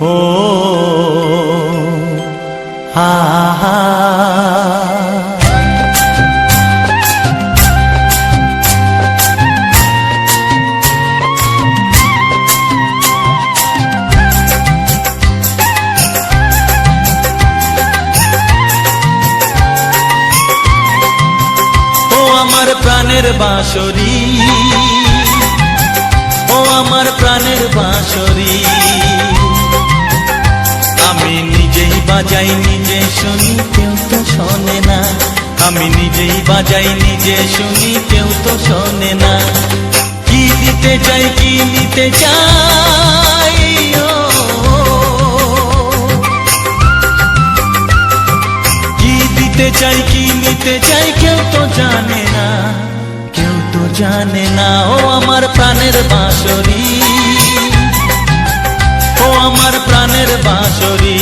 ও হা হা আমার প্রাণের বাঁশরি, ও আমার প্রাণের বাঁশরি, আমি নিজেই বাজাই নিজে শুনি কেউ তো শোনে না, আমি নিজেই বাজাই নিজে শুনি কেউ তো শোনে না। কি দিতে চাই কি নিতে চাই, কি দিতে চাই কি নিতে চাই কেউ তো জানে না, কেউ তো জানে না। ও আমার প্রাণের বাঁশরি, ও আমার প্রাণের বাঁশরি,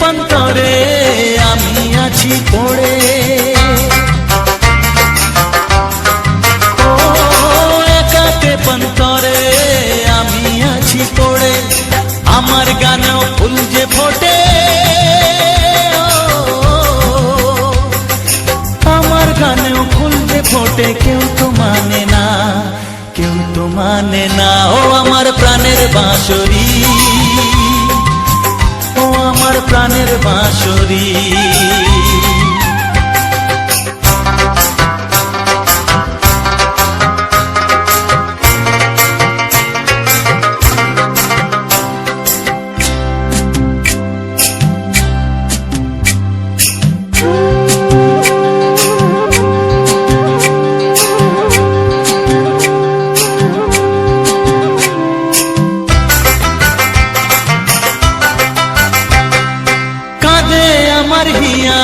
পন্তরে আমি আছি পড়ে, ও একাতে পন্তরে আমি আছি পড়ে, আমার গানেও ফুল যে ফোটে, আমার গানেও ফুল যে ফোটে, কেউ তো মানে না, কেউ তো মানে না। ও আমার প্রাণের বাঁশরি, ও আমার প্রাণের বাঁশরি, আমার হিয়া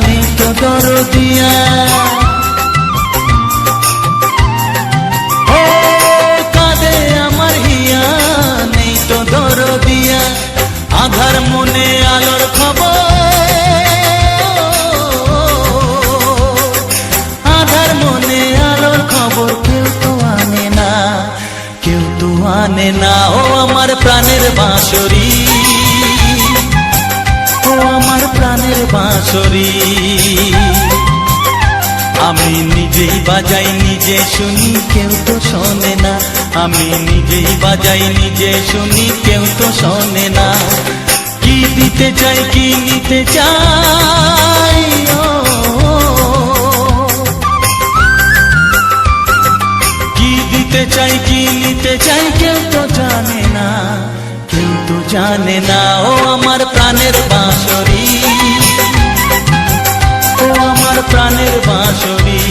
নেই তো দরদিয়া, ও কাঁদে আমার হিয়া নেই তো দরদিয়া, আধার মনে আলোর খবর, আধার মনে আলোর খবর কেউ তো আনে না, কেউ তো আনে না। ও আমার প্রাণের বাঁশরি, ও আমার প্রাণের বাঁশরি, আমি নিজেই বাজাই নিজে শুনি কেউ তো শোনে না, আমি নিজেই বাজাই নিজে শুনি কেউ তো শোনে না। কি দিতে চাই কি নিতে চাই, কি দিতে চাই কি নিতে চাই কেউ তো জানে না, কেউ তো জানে না। ও আমার প্রাণের বাঁশরি, ও আমার প্রাণের বাঁশরি,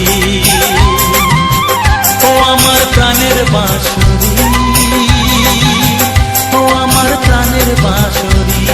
ও আমার প্রাণের বাঁশরি, ও আমার প্রাণের বাঁশরি।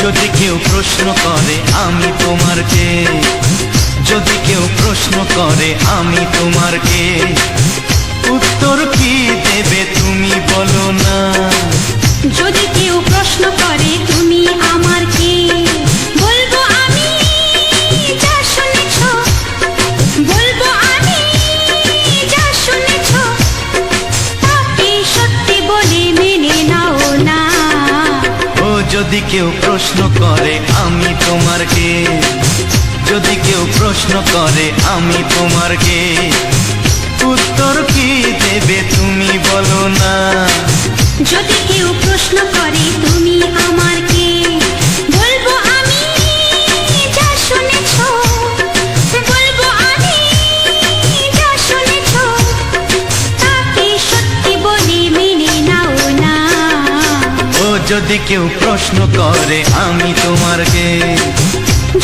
যদি কেউ প্রশ্ন করে আমি তোমার কে, যদি কেউ প্রশ্ন করে আমি তোমার কে, উত্তর কি দেবে তুমি বলো না। যদি কেউ প্রশ্ন করে তুমি আমার কে, বলবো আমি যা শুনেছ, বলবো আমি যা শুনেছ, তাকে সত্যি বলে মেনে নাও না। ও যদি কেউ প্রশ্ন করে আমি তোমার কে, যদি কেউ প্রশ্ন করে আমি তোমার কে, উত্তর কি দেবে তুমি বলো না। যদি কেউ প্রশ্ন করে তুমি আমার কে, বলবো আমি যা শুনেছ, বলবো আমি যা শুনেছ, তাকে সত্যি বলে মেনে নাও না। ও যদি কেউ প্রশ্ন করে আমি তোমার কে,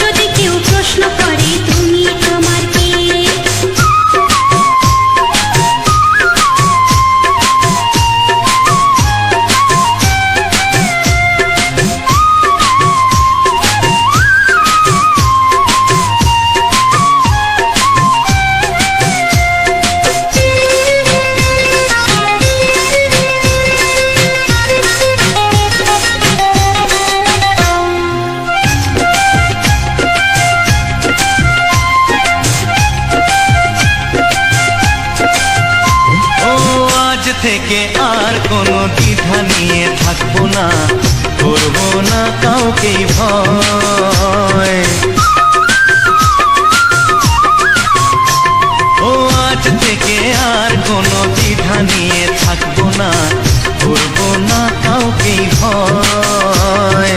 যদি কেউ প্রশ্ন করে তুমি আমার কে। থেকে আর কোনো দ্বিধা নিয়ে থাকবো না, করবো না কাউকেই ভয়। ও আজ থেকে আর কোনো দ্বিধা নিয়ে থাকবো না, করবো না কাউকেই ভয়।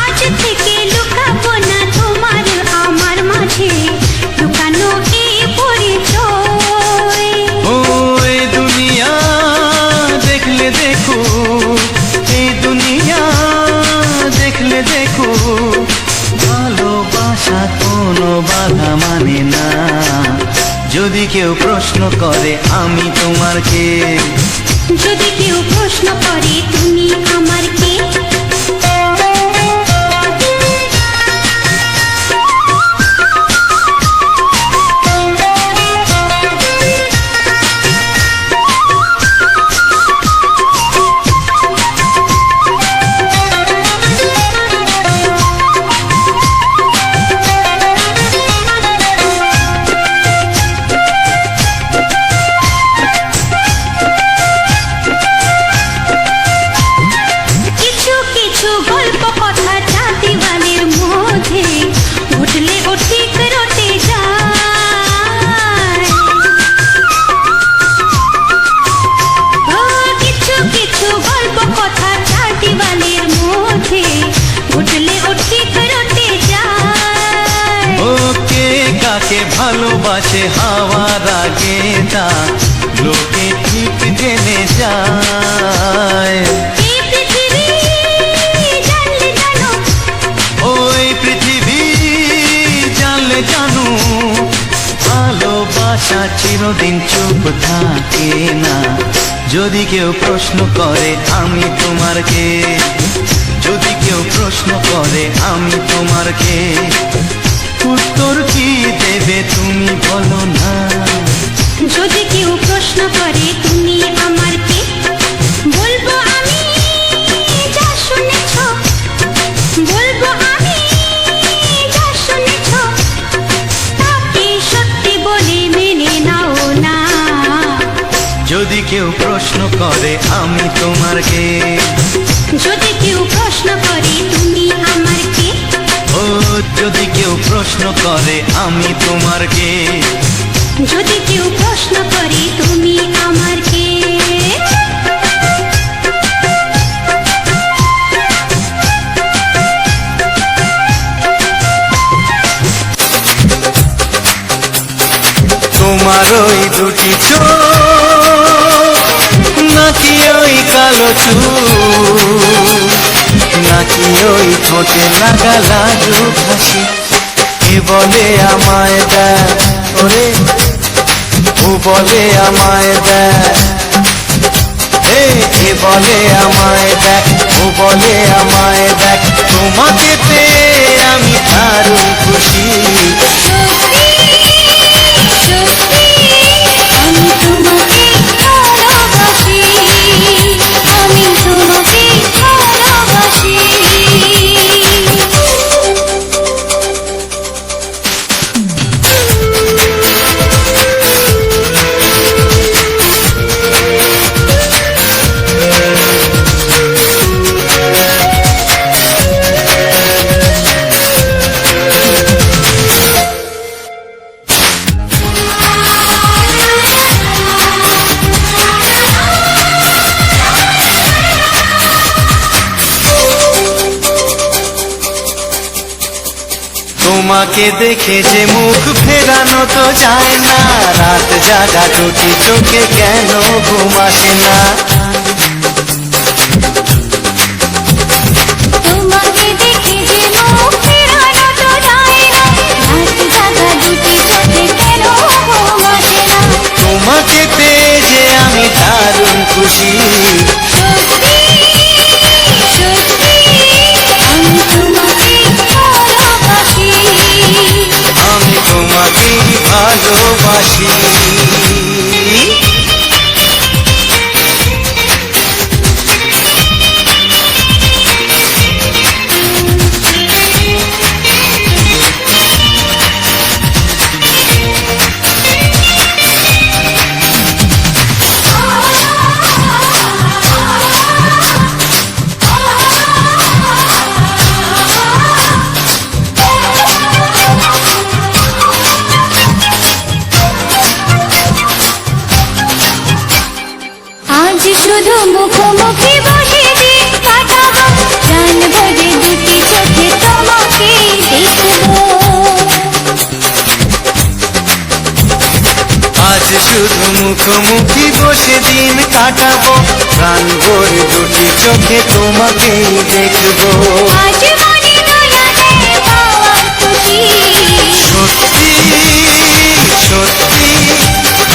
আজ থেকে লুকাবো না তোমার আমার মাঝে লুকানো এই পরিচয়। ও এই দুনিয়া দেখলে দেখো, এই দুনিয়া দেখলে দেখো, ভালোবাসা কোনো বাধা মানে না। যদি কেউ প্রশ্ন করে আমি তোমার কে, যদি কেউ প্রশ্ন করে তুমি আমার কে। ভালোবাসে হাওয়ার আগে তা লোকে ঠিক জেনে যায়। ওই পৃথিবী জানলে জানো, ভালোবাসা চিরদিন চুপ থাকে না। যদি কেউ প্রশ্ন করে আমি তোমার কে, যদি কেউ প্রশ্ন করে আমি তোমার কে, উত্তর কি দেবে তুমি বলো না। যদি কেউ প্রশ্ন করে তুমি আমার কে, বলবো আমি যা শুনেছ, বলবো আমি যা শুনেছ, তাকে সত্যি বলে মেনে নাও না। যদি কেউ প্রশ্ন করে আমি তোমার কে, যদি কেউ প্রশ্ন করে তুমি আমার কে, ও যদি কেউ প্রশ্ন করে আমি তোমার কে, যদি কেউ প্রশ্ন করে তুমি আমার কে। তোমার ওই দুটি চোখ নাকি ওই কালো চুল, নাকি ওই ঠোঁটে লাগা লাজুক হাসি, কে বলে আমায় দেখ ওরে, ও বলে আমায় দেখ, কে বলে আমায় দেখ, ও বলে আমায় দেখ। তোমাকে পেয়ে আমি দারুণ খুশি। সত্যি সত্যি আমি তোমাকে ভালোবাসি, আমি তোমাকে ভালোবাসি। তোমাকে দেখে যে মুখ ফেরানো তো যায় না, রাত জাগা দুটি চোখে কেন ঘুম আসে না। তোমাকে দেখে যে মুখ ফেরানো তো যায় না, রাত জাগা দুটি চোখে কেন ঘুম আসে না। তোমাকে পেয়ে যে আমি দারুণ খুশি। সত্যি সত্যি আমি তোমাকে ভালোবাসি, আমি তোমাকেই ভালোবাসি। আজ শুধু মুখোমুখি বসে দিন কাটাবো, জানবো যে দুটি চোখে তোমাকে দেখবো। আজ শুধু মুখোমুখি বসে দিন কাটাবো, প্রাণ ভরে দুটি চোখে তোমাকেই দেখবো। আজ মনে দোলাতে পাওয়া খুশি, সত্যি সত্যি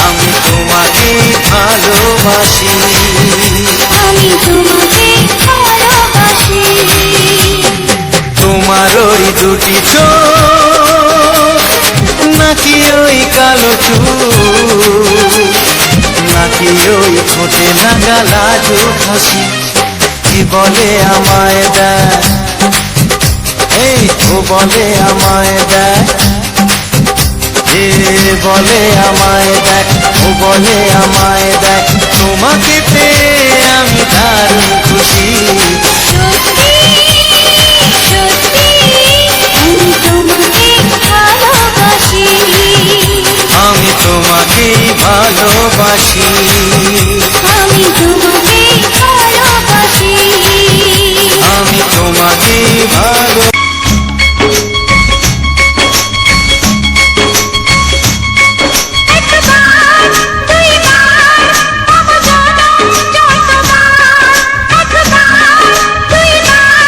আমি তোমাকেই ভালোবাসি। আমি তোমাকে ভালোবাসি। তোমার ওই দুটি চোখ নাকি ওই কালো চুল, নাকি ওই ঠোঁটে লাগা লাজুক হাসি, কি বলে আমায় দেয়, এই তো বলে আমায় দেয়, এ বলে আমায় দেখ, ও বলে আমায় দেখ, তোমাকে পেয়ে আমি দারুণ খুশি। সত্যি সত্যি আমি তোমাকে ভালোবাসি, আমি তোমাকেই ভালোবাসি। আমি তোমাকে ভালোবাসি। আমি তোমাকেই ভালো। একবার দুইবার তবু জনম যতবার, একবার দুইবার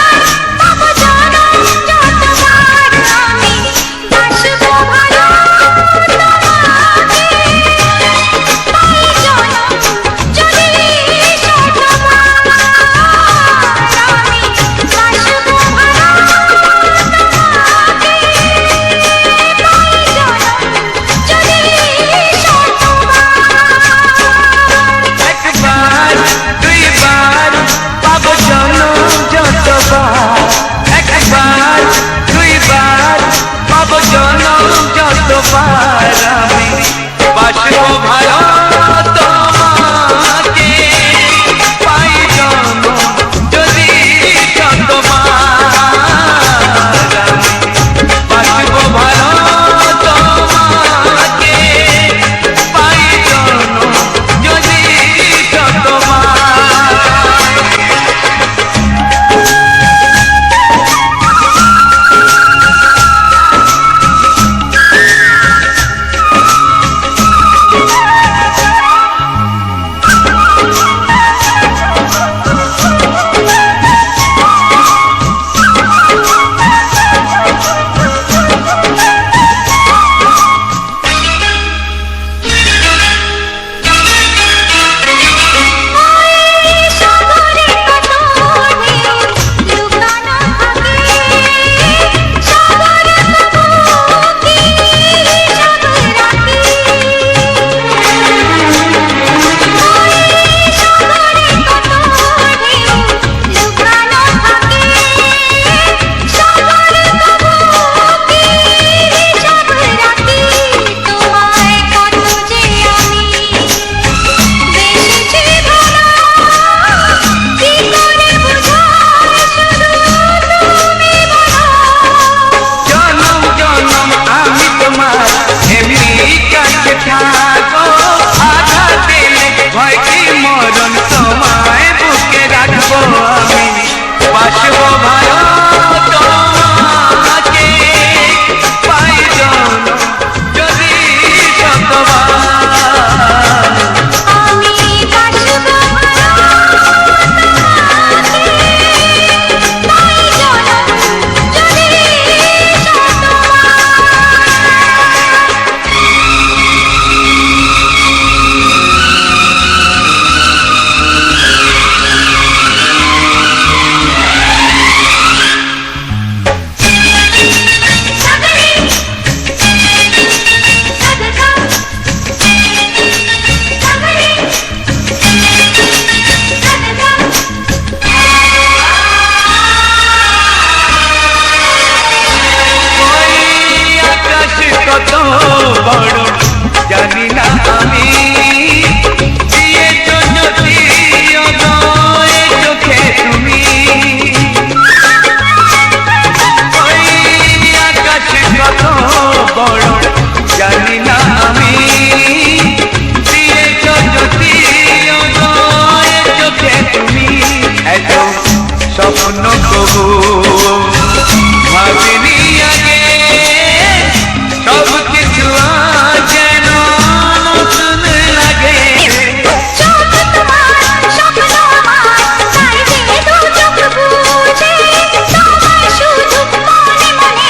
কবু ভাবিনি আগে সব কিছু আজ যেন নতুন লাগে। চোখ তোমার স্বপ্ন আমার, তাই যে দু চোখ বুঝে তোমায় শুধু মনে মনে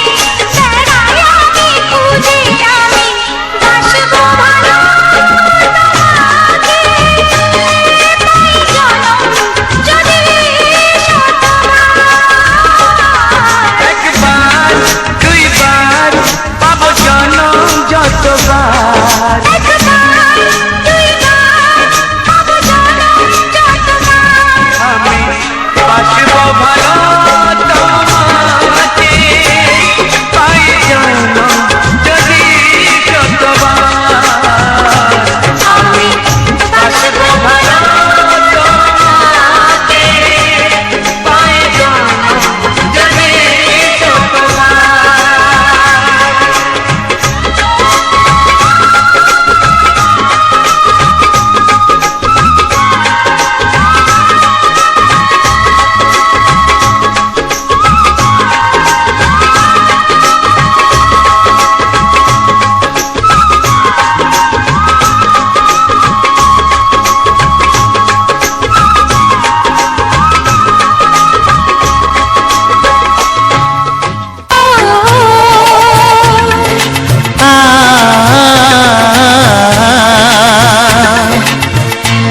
বেড়াই আমি খুঁজে। আমি বাসবো ভালো তোমাকে, তাই জনম যদি শতবার। একবার দুইবার পাবো জনম যতবার। একবার দুইবার পাবো জনম যতবার। আমি বাসবো ভালো তোমাকে, পাই জনম যদি যতবার। আমি বাসবো ভালো তোমাকে, পাই জনম যদি যতবার।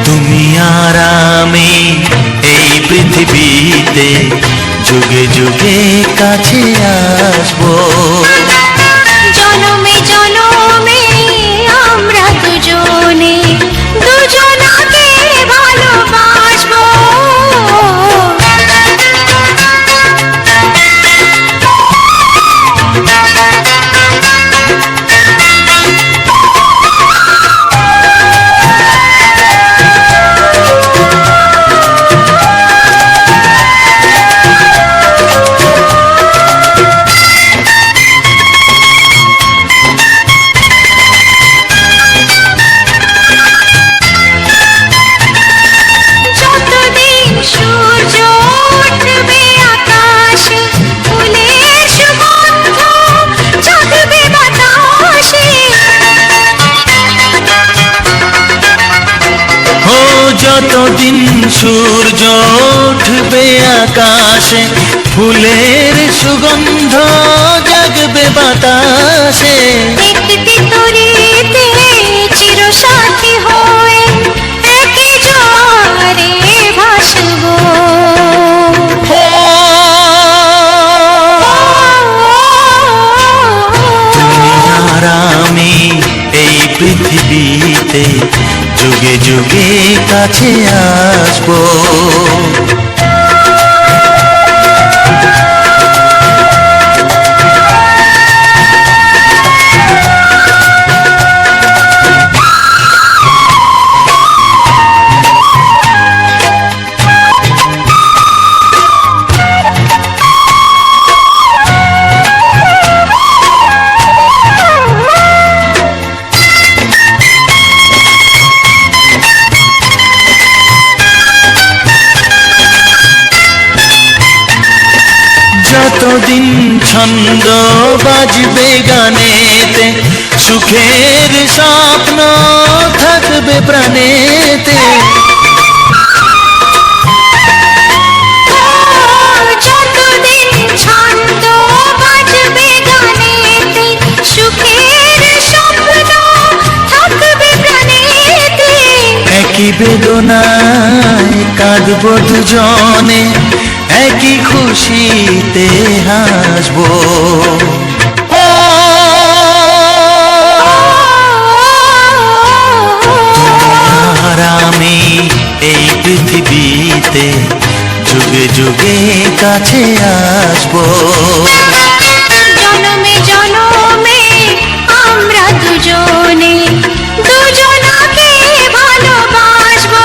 তুমি আর আমি এই পৃথিবীতে যুগে যুগে কাছে আসবো। জনমে জনমে আমরা দুজনে দুজনাকে ভালোবাসবো। যতদিন সূর্য উঠবে আকাশে, ফুলের সুগন্ধ জাগবে বাতাসে। ও যতদিন সূর্য উঠবে আকাশে, ফুলের সুগন্ধ জাগবে বাতাসে। দেখতে তরিতে চিরসাথী হয়ে একই জোয়ারে ভাসবো। ও তুমি আর আমি এই পৃথিবীতে যুগে যুগে কাছে আসবো। যতদিন ছন্দ বাজবে গানেতে, সুখের স্বপ্ন থাকবে প্রাণেতে। যতদিন ছন্দ বাজবে গানেতে, সুখের স্বপ্ন থাকবে প্রাণেতে। একই বেদনায় কাঁদবো দুজনে, একই খুশিতে হাসবো। ও আর আমি এই পৃথিবীতে যুগে যুগে কাছে আসবো। জনমে জনমে আমরা দুজনে দুজনাকে ভালোবাসবো।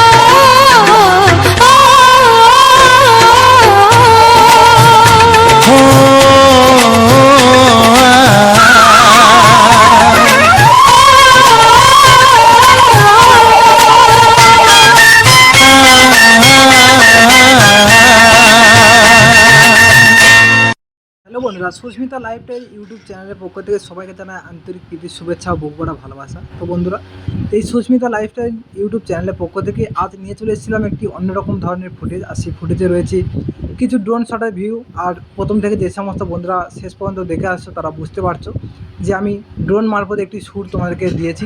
হ্যালো বন্ধুরা, সুস্মিতা লাইফস্টাইল ইউটিউব চ্যানেলের পক্ষ থেকে সবাইকে জানাই আন্তরিক প্রীতি শুভেচ্ছা ও বুক ভরা ভালোবাসা। তো বন্ধুরা, এই সুস্মিতা লাইফস্টাইল ইউটিউব চ্যানেলের পক্ষ থেকে আজ নিয়ে চলে এসেছিলাম একটি অন্যরকম ধরনের ফুটেজ। আর সেই ফুটেজে রয়েছে কিছু ড্রোন শটের ভিউ। আর প্রথম থেকে যে সমস্ত বন্ধুরা শেষ পর্যন্ত দেখে আসছো তারা বুঝতে পারছো যে আমি ড্রোন মারফত একটি শ্যুট তোমাদেরকে দিয়েছি।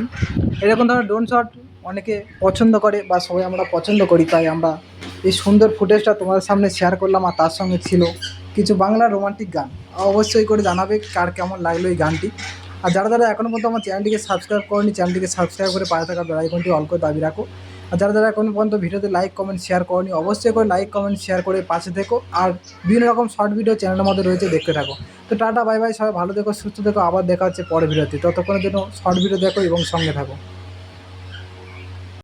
এরকম ধরনের ড্রোন শট অনেকে পছন্দ করে বা সবাই আমরা পছন্দ করি, তাই আমরা এই সুন্দর ফুটেজটা তোমাদের সামনে শেয়ার করলাম। আর তার সঙ্গে ছিল কিছু বাংলা রোমান্টিক গান। অবশ্যই করে জানাবে কার কেমন লাগলো এই গানটি। আর যারা যারা এখনও পর্যন্ত আমার চ্যানেলটিকে সাবস্ক্রাইব করেনি, চ্যানেলটিকে সাবস্ক্রাইব করে পাশে থাকা বেল আইকনটি অল করে দাবি রাখো। আর যারা যারা এখনও পর্যন্ত ভিডিওতে লাইক কমেন্ট শেয়ার করনি, অবশ্যই করে লাইক কমেন্ট শেয়ার করে পাশে থেকো। আর বিভিন্ন রকম শর্ট ভিডিও চ্যানেলের মধ্যে রয়েছে, দেখতে থাকো। তো টাটা বাই বাই, সবাই ভালো থেকো, সুস্থ থেকো। আবার দেখা হচ্ছে পরের ভিডিওতে। ততক্ষণের জন্য শর্ট ভিডিও দেখো এবং সঙ্গে থাকো।